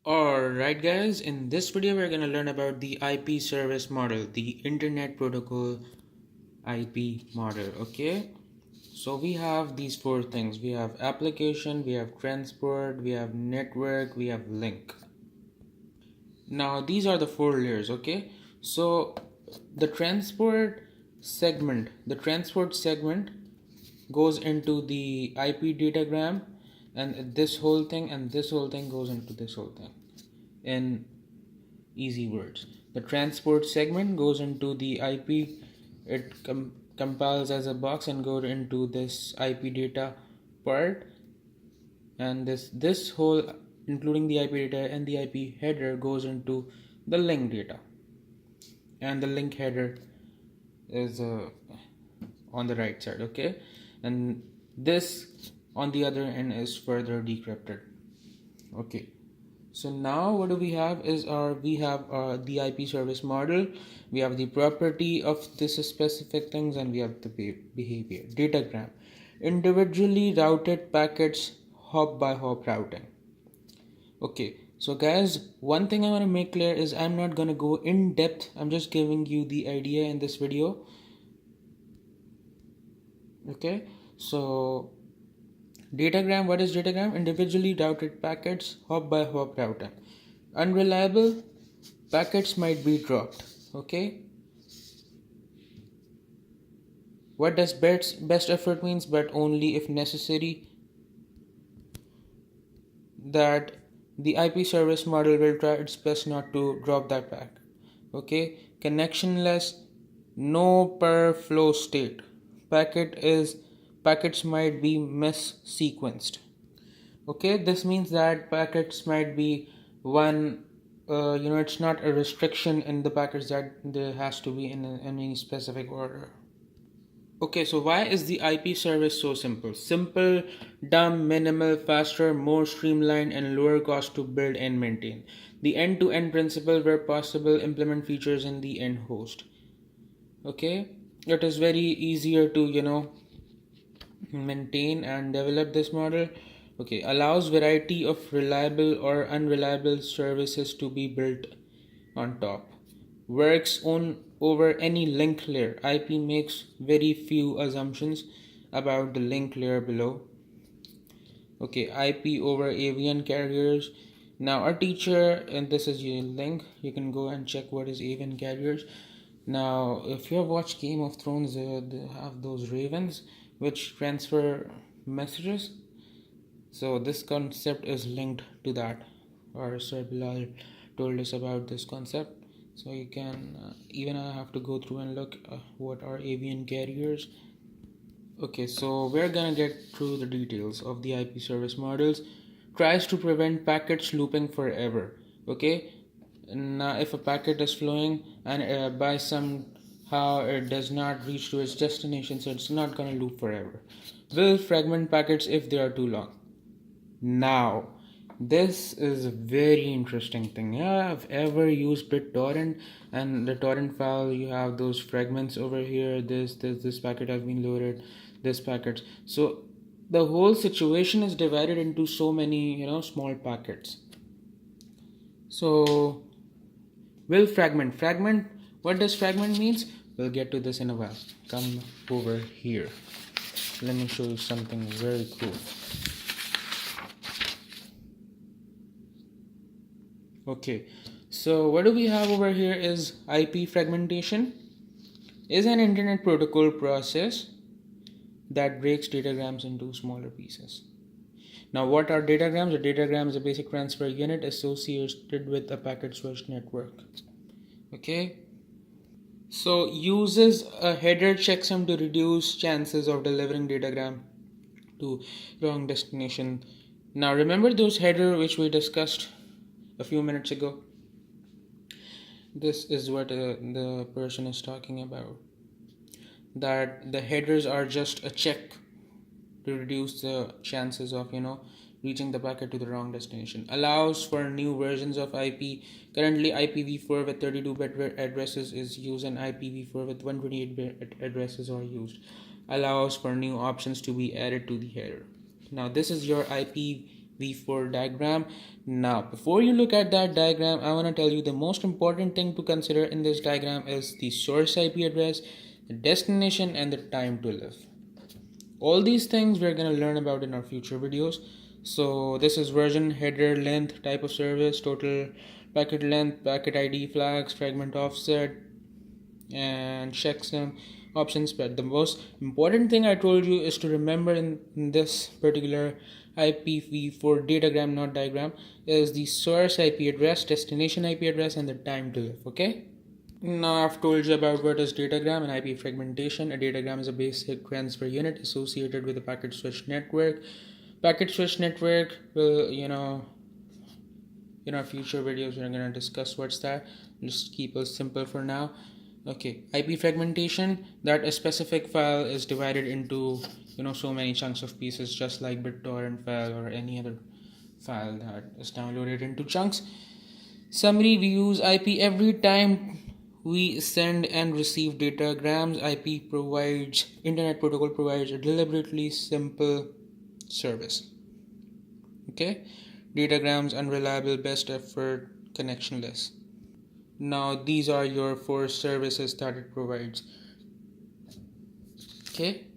Alright guys, in this video we're going to learn about the IP service model, the Internet Protocol IP model, okay? So we have these four things. We have application, we have transport, we have network, we have link. Now these are the four layers, okay? So the transport segment goes into the IP datagram, and this whole thing and this whole thing goes into this whole thing. In easy words, the transport segment goes into the IP. It compiles as a box and goes into this IP data part, and this whole, including the IP data and the IP header, goes into the link data, and the link header is on the right side, okay? And this on the other end is further decrypted, okay? So now what do we have is the IP service model, we have the property of this specific things, and we have the behavior. Datagram, individually routed packets, hop by hop routing. Okay, so guys, one thing I want to make clear is I'm not going to go in depth. I'm just giving you the idea in this video. Okay, so datagram, what is datagram? Individually routed packets, hop by hop routing. Unreliable packets might be dropped, okay? What does best effort means? But only if necessary. That the IP service model will try its best not to drop that packet, okay? Connectionless, no per flow state. Packets might be mis-sequenced. Okay, this means that packets might be one, it's not a restriction in the packets that there has to be in any specific order. Okay, so why is the IP service so simple? Simple, dumb, minimal, faster, more streamlined, and lower cost to build and maintain. The end-to-end principle where possible, implement features in the end host. Okay, it is very easier to maintain and develop this model. Okay, allows variety of reliable or unreliable services to be built on top. Works on over any link layer. IP makes very few assumptions about the link layer below. Okay, IP over avian carriers. Now our teacher, and this is your link, you can go and check what is avian carriers. Now if you have watched Game of Thrones, they have those ravens which transfer messages. So this concept is linked to that, or Sir Bilal told us about this concept. So you can even I have to go through and look what are avian carriers. Okay, so we're gonna get through the details of the IP service models. Tries to prevent packets looping forever. Okay, now if a packet is flowing and by somehow it does not reach to its destination, so it's not gonna loop forever. Will fragment packets if they are too long. Now this is a very interesting thing. Yeah, I've ever used BitTorrent, and the torrent file, you have those fragments over here. This packet has been loaded, this packets. So the whole situation is divided into so many small packets. So will fragment, what does fragment means? We'll get to this in a while. Come over here, let me show you something very cool. Okay, so what do we have over here is IP fragmentation is an internet protocol process that breaks datagrams into smaller pieces. Now what are datagrams? A datagram is a basic transfer unit associated with a packet switch network. Okay, so uses a header checksum to reduce chances of delivering datagram to wrong destination. Now remember those header which we discussed a few minutes ago? This is what the person is talking about, that the headers are just a check to reduce the chances of reaching the packet to the wrong destination. Allows for new versions of IP. Currently IPv4 with 32-bit addresses is used, and IPv4 with 128-bit addresses are used. Allows for new options to be added to the header. Now this is your IP IPv4 diagram. Now, before you look at that diagram, I want to tell you the most important thing to consider in this diagram is the source IP address, the destination, and the time to live. All these things we're going to learn about in our future videos. So this is version, header, length, type of service, total packet length, packet ID, flags, fragment offset, and checksum options. But the most important thing I told you is to remember in this particular IPv4 datagram, not diagram, is the source IP address, destination IP address, and the time to live. Okay, now I've told you about what is datagram and IP fragmentation. A datagram is a basic transfer unit associated with a packet switch network. Packet switch network will, in our future videos we're going to discuss what's that. Just keep it simple for now. Okay, IP fragmentation, that a specific file is divided into so many chunks of pieces, just like BitTorrent file or any other file that is downloaded into chunks. Summary, we use IP every time we send and receive datagrams. Internet protocol provides a deliberately simple service. Okay, datagrams unreliable, best effort, connectionless. Now these are your 4 services that it provides. Okay,